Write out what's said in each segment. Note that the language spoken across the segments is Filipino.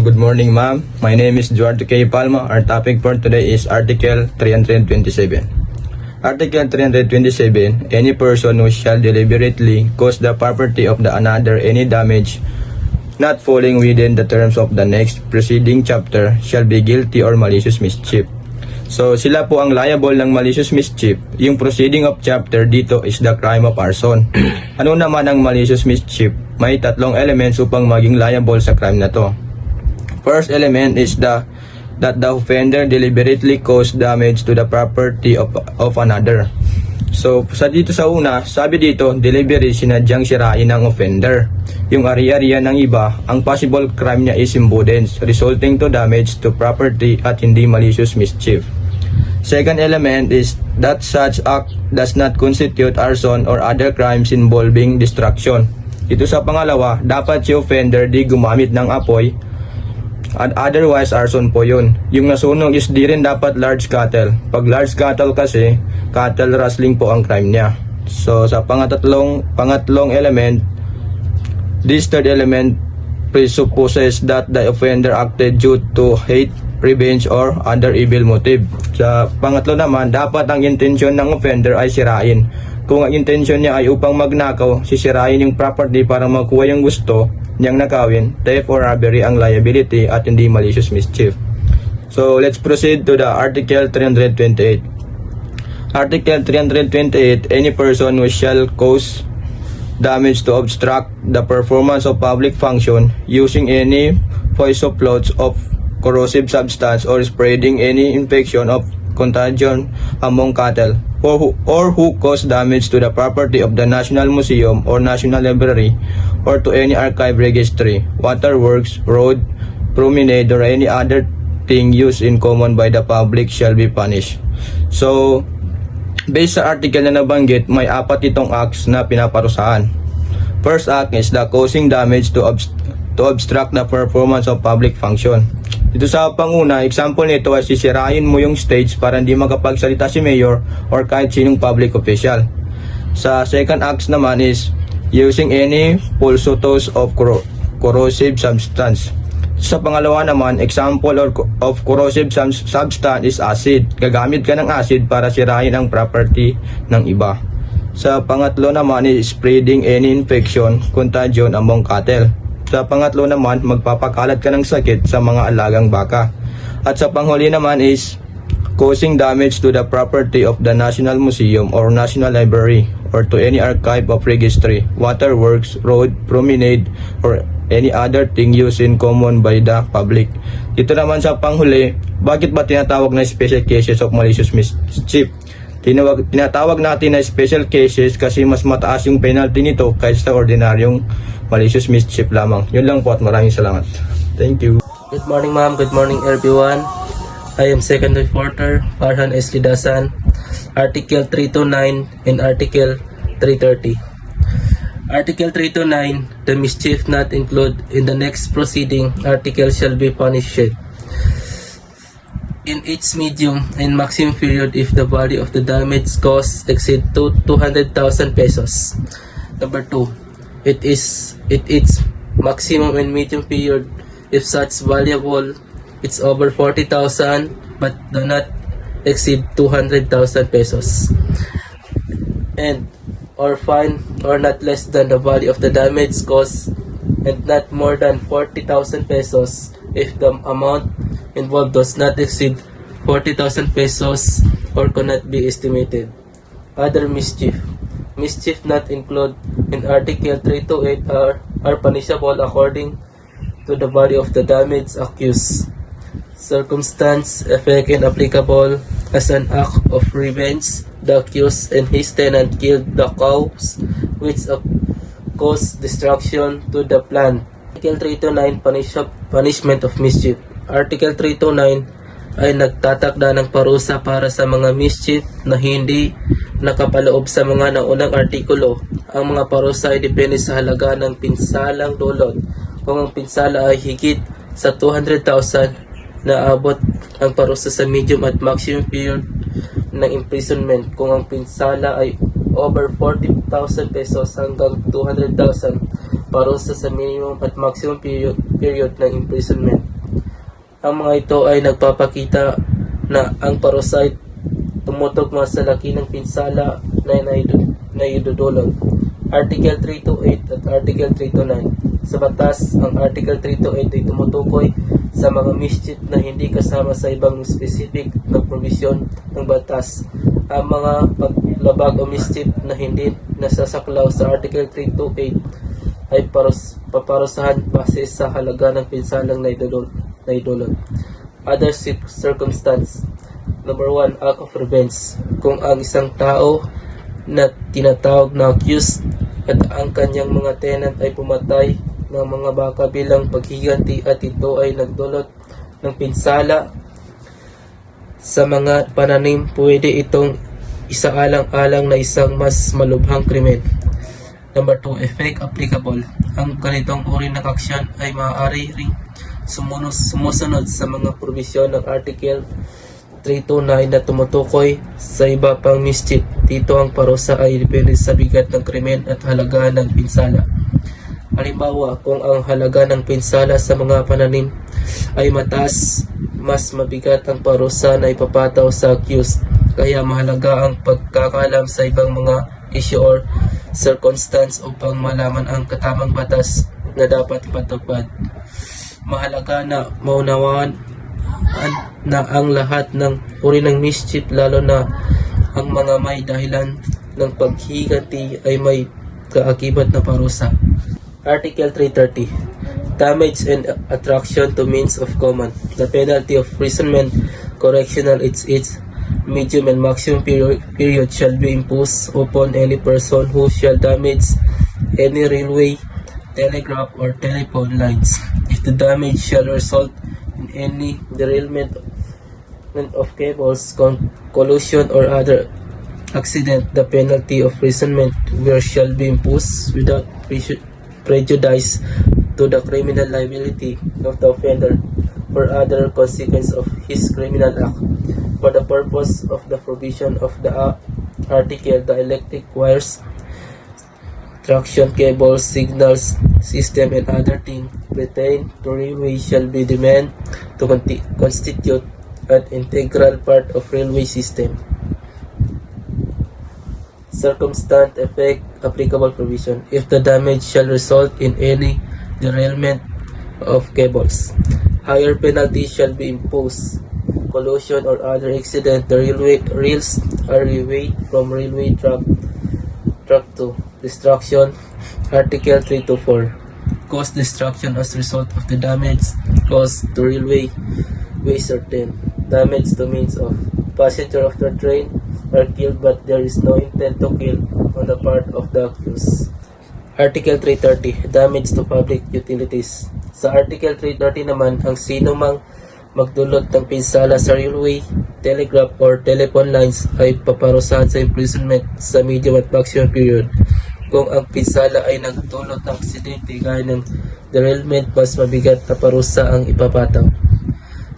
Good morning, ma'am. My name is Eduardo K. Palma. Our topic for today is Article 327. Article 327, any person who shall deliberately cause the property of the another any damage not falling within the terms of the next preceding chapter shall be guilty or malicious mischief. So, sila po ang liable ng malicious mischief. Yung proceeding of chapter dito is the crime of arson. Ano naman ang malicious mischief? May tatlong elements upang maging liable sa crime na to. First element is that the offender deliberately caused damage to the property of another. So, dito sa una, sabi dito, deliberately sinadyang sirain ng offender. Yung ari-arian ng iba, ang possible crime niya is imprudence, resulting to damage to property at hindi malicious mischief. Second element is that such act does not constitute arson or other crimes involving destruction. Ito sa pangalawa, dapat si offender di gumamit ng apoy at otherwise arson po yun. Yung nasunog is di rin dapat large cattle. Pag large cattle kasi, cattle rustling po ang crime niya. So sa pangatlong element, this third element presupposes that the offender acted due to hate, revenge, or other evil motive. Sa pangatlo naman, dapat ang intensyon ng offender ay sirain. Kung ang intensyon niya ay upang magnakaw, sisirain yung property para makuha yung gusto niyang nakawin, theft or robbery ang liability at hindi malicious mischief. So let's proceed to the Article 328. Article 328, any person who shall cause damage to obstruct the performance of public function using any voice of loads of corrosive substance or spreading any infection of contagion among cattle, or who cause damage to the property of the National Museum or National Library or to any archive registry, waterworks, road, promenade, or any other thing used in common by the public shall be punished. So, based sa article na nabanggit, may apat itong acts na pinaparusahan. First act is the causing damage to obstruct the performance of public function. Dito sa panguna, example nito ay sisirain mo yung stage para hindi makapagsalita si mayor or kahit sinong public official. Sa second act naman is using any pulsators of corrosive substance. Sa pangalawa naman, example of corrosive substance is acid. Gagamit ka ng acid para sirain ang property ng iba. Sa pangatlo naman is spreading any infection, contagion among cattle. Sa pangatlo naman, magpapakalat ka ng sakit sa mga alagang baka. At sa panghuli naman is causing damage to the property of the National Museum or National Library or to any archive of registry, waterworks, road, promenade, or any other thing used in common by the public. Ito naman sa panghuli, bakit ba tinatawag na special cases of malicious mischief? Tinatawag natin na special cases kasi mas mataas yung penalty nito kaysa sa ordinaryong malicious mischief lamang. Yun lang po at maraming salamat. Thank you. Good morning, ma'am. Good morning, everyone. I am second reporter, Farhan S. Lidasan, Article 329 and Article 330. Article 329, the mischief not included in the next proceeding article shall be punished in its medium and maximum period if the value of the damage caused exceed 200,000 pesos. Number 2. It is maximum and medium period if such valuable it's over 40,000 but do not exceed 200,000 pesos, and or fine or not less than the value of the damage caused and not more than 40,000 pesos if the amount involved does not exceed 40,000 pesos or cannot be estimated. Other mischief not included in Article 328 are punishable according to the value of the damage accused. Circumstance, effect, and applicable as an act of revenge. The accused and his tenant killed the cows which caused destruction to the plant. Article 329, punishment of mischief. Article 329 ay nagtatakda ng parusa para sa mga mischief na hindi nakapaloob sa mga naunang artikulo. Ang mga parusa ay depende sa halaga ng pinsalang dulot. Kung ang pinsala ay higit sa 200,000, naabot ang parusa sa medium at maximum period ng imprisonment. Kung ang pinsala ay over 40,000 pesos hanggang 200,000, parusa sa minimum at maximum period ng imprisonment. Ang mga ito ay nagpapakita na ang parusa ay tumutugma sa laki ng pinsala na idudulot. Article 328 at Article 329. Sa batas, ang Article 328 ay tumutukoy sa mga mischief na hindi kasama sa ibang specific na provision ng batas. Ang mga paglabag o mischief na hindi nasasaklaw sa Article 328 ay paparusahan base sa halaga ng pinsalang naidulot. Other circumstance. Number 1, act of revenge. Kung ang isang tao na tinatawag na accused at ang kanyang mga tenant ay pumatay ng mga baka bilang paghiganti at ito ay nagdulot ng pinsala sa mga pananim, pwede itong isaalang-alang na isang mas malubhang krimen. Number 2, effect applicable. Ang ganitong uri ng aksyon ay maaari ring sumusunod sa mga probisyon ng Article 329 na tumutukoy sa iba pang mischief. Dito ang parusa ay depende sa bigat ng krimen at halaga ng pinsala. Halimbawa, kung ang halaga ng pinsala sa mga pananim ay mataas, mas mabigat ang parusa na ipapataw sa accused. Kaya mahalaga ang pagkakalam sa ibang mga issue or circumstance upang malaman ang katamang batas na dapat ipatupad. Mahalaga na maunawaan na ang lahat ng uri ng mischief, lalo na ang mga may dahilan ng paghiganti, ay may kaakibat na parusa. Article 330. Damage and attraction to means of common. The penalty of imprisonment, correctional, its medium and maximum period shall be imposed upon any person who shall damage any railway, telegraph, or telephone lines. If the damage shall result in any derailment of cables, collision, or other accident, the penalty of imprisonment shall be imposed without prejudice to the criminal liability of the offender or other consequence of his criminal act. For the purpose of the provision of the article, the electric wires, traction cables, signals system, and other things pertaining to railway shall be deemed to constitute an integral part of railway system. Circumstant effect applicable provision. If the damage shall result in any derailment of cables, higher penalty shall be imposed. Collision or other accident, the rails are removed from railway track to destruction. Article 324. Cause destruction as result of the damage caused to railway certain. Damage to means of passenger of the train are killed but there is no intent to kill on the part of the accused. Article 330. Damage to public utilities. Sa Article 330 naman, ang sino mang magdulot ng pinsala sa railway, telegraph, or telephone lines ay paparusahan sa imprisonment sa medium at maximum period. Kung ang pinsala ay nagdulot ng aksidente gaya ng derailment, mas mabigat na parusa ang ipapataw.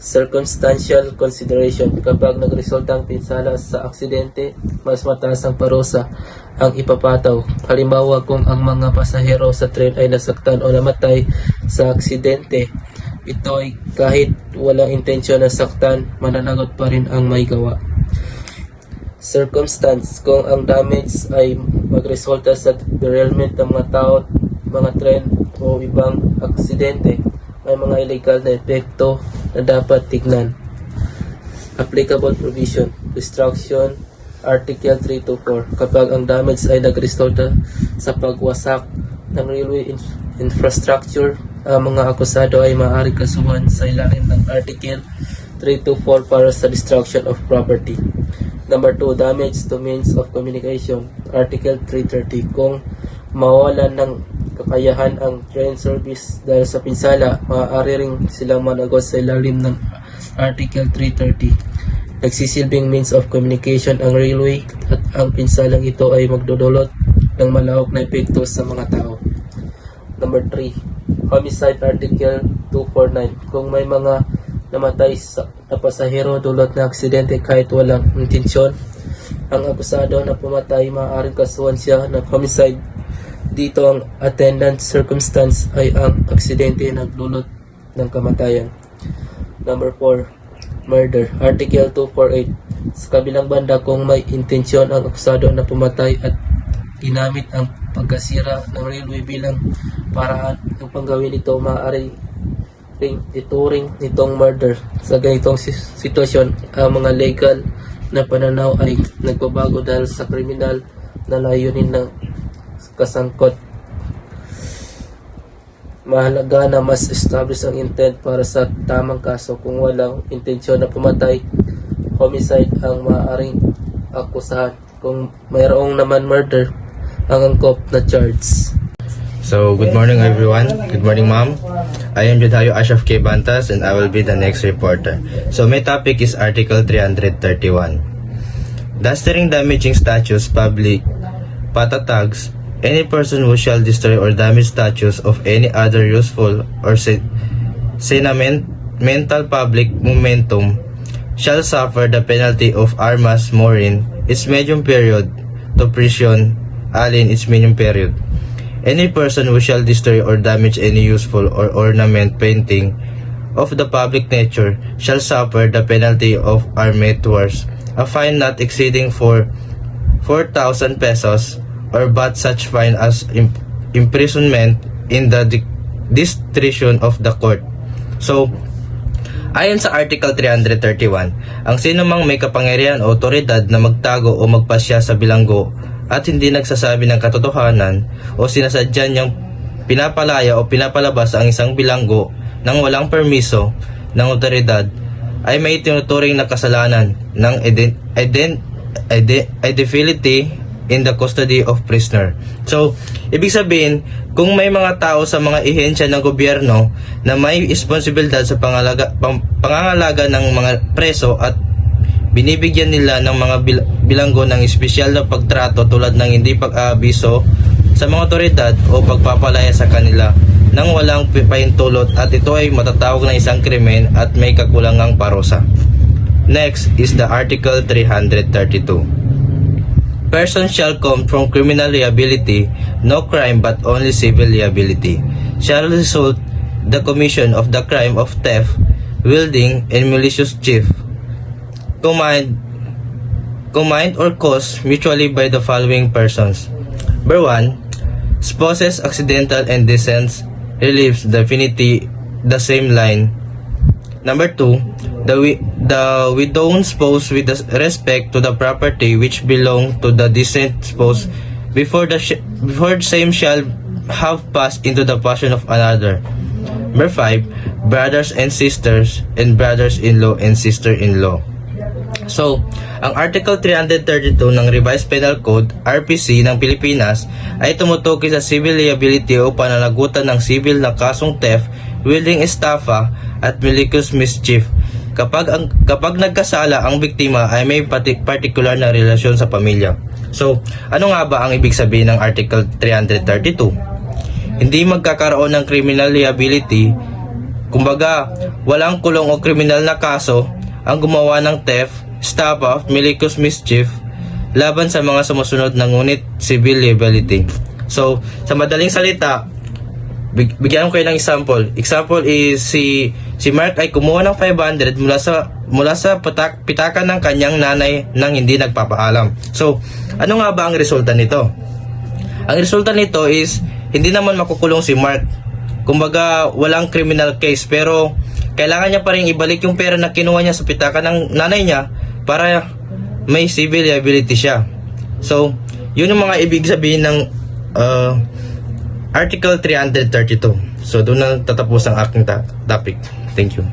Circumstantial consideration. Kapag nagresulta ang pinsala sa aksidente, mas mataas ang parusa ang ipapataw. Halimbawa, kung ang mga pasahero sa tren ay nasaktan o namatay sa aksidente, ito ay kahit walang intensyon na saktan, mananagot pa rin ang may gawa. Circumstance. Kung ang damage ay magresulta sa derailment ng mga tao, mga tren o ibang aksidente, may mga illegal na epekto na dapat tignan. Applicable provision. Destruction. Article 324. Kapag ang damage ay nagresulta sa pagwasak ng railway infrastructure, ang mga akusado ay maaari kasuhan sa ilalim ng Article 324 para sa destruction of property. Number 2, damage to means of communication. Article 330. Kung mawalan ng kakayahan ang train service dahil sa pinsala, maaari ring silang managot sa ilalim ng Article 330. Nagsisilbing means of communication ang railway at ang pinsalang ito ay magdudulot ng malawak na epekto sa mga tao. Number 3, homicide. Article 249. Kung may mga namatay na pasahero dulot na aksidente kahit walang intensyon, ang akusado na pumatay maaaring kasuhan siya ng homicide. Dito ang attendant circumstance ay ang aksidente na nagdulot ng kamatayan. Number 4, murder. Article 248. Sa kabilang banda, kung may intensyon ang akusado na pumatay at ginamit ang pagkasira ng railway bilang paraan ng panggawin nito, maaari ring ituring nitong murder. Sa ganitong sitwasyon, ang mga legal na pananaw ay nagbabago dahil sa kriminal na layunin ng kasangkot. Mahalaga na mas establish ang intent para sa tamang kaso. Kung walang intensyon na pumatay, homicide ang maaaring akusahan. Kung mayroong naman murder, ang angkop na charge. So, good morning everyone. Good morning, ma'am. I am Judayo Ashraf K. Bantas and I will be the next reporter. So, my topic is Article 331. Dastering damaging statues, public patatags, any person who shall destroy or damage statues of any other useful or sentimental public momentum shall suffer the penalty of armas morin its medium period to prison alin its minimum period. Any person who shall destroy or damage any useful or ornament painting of the public nature shall suffer the penalty of armatures, a fine not exceeding 4,000 pesos, or but such fine as imprisonment in the discretion of the court. So, ayon sa Article 331, ang sinumang may kapangyarihan o otoridad na magtago o magpasya sa bilanggo at hindi nagsasabi ng katotohanan o sinasadya niyang pinapalaya o pinapalabas ang isang bilanggo nang walang permiso ng otoridad ay may tinuturing na kasalanan ng identity in the custody of prisoner. So, ibig sabihin, kung may mga tao sa mga ehensya ng gobyerno na may responsibilidad sa pangangalaga ng mga preso at binibigyan nila ng mga bilanggo ng espesyal na pagtrato tulad ng hindi pag-aabiso sa mga otoridad o pagpapalaya sa kanila nang walang pahintulot at ito ay matatawag na isang krimen at may kakulangang parusa. Next is the Article 332. Person shall come from criminal liability, no crime but only civil liability, shall result the commission of the crime of theft, wielding, and malicious chief, command or caused mutually by the following persons. Number 1, spouses accidental and descents relieves definitely the same line. Number 2, the widowed spouse with respect to the property which belong to the deceased spouse before the same shall have passed into the possession of another. Number 5, brothers and sisters and brothers-in-law and sister-in-law. So, ang Article 332 ng Revised Penal Code, RPC ng Pilipinas ay tumutukoy sa civil liability o pananagutan ng civil na kasong theft, wielding estafa at malicious mischief kapag nagkasala ang biktima ay may particular na relasyon sa pamilya. So, ano nga ba ang ibig sabihin ng Article 332? Hindi magkakaroon ng criminal liability, kumbaga walang kulong o kriminal na kaso ang gumawa ng theft, estafa, malicious mischief laban sa mga sumusunod na ngunit civil liability. So, sa madaling salita, bigyan ko kayo ng example. Example is si Mark ay kumuha ng 500 mula sa pitakan ng kanyang nanay nang hindi nagpapaalam. So, ano nga ba ang resulta nito? Ang resulta nito is hindi naman makukulong si Mark. Kumbaga, walang criminal case pero kailangan niya pa rin ibalik yung pera na kinuha niya sa pitakan ng nanay niya para may civil liability siya. So, yun yung mga ibig sabihin ng Article 332. So, doon na tatapos ang aking topic. Thank you.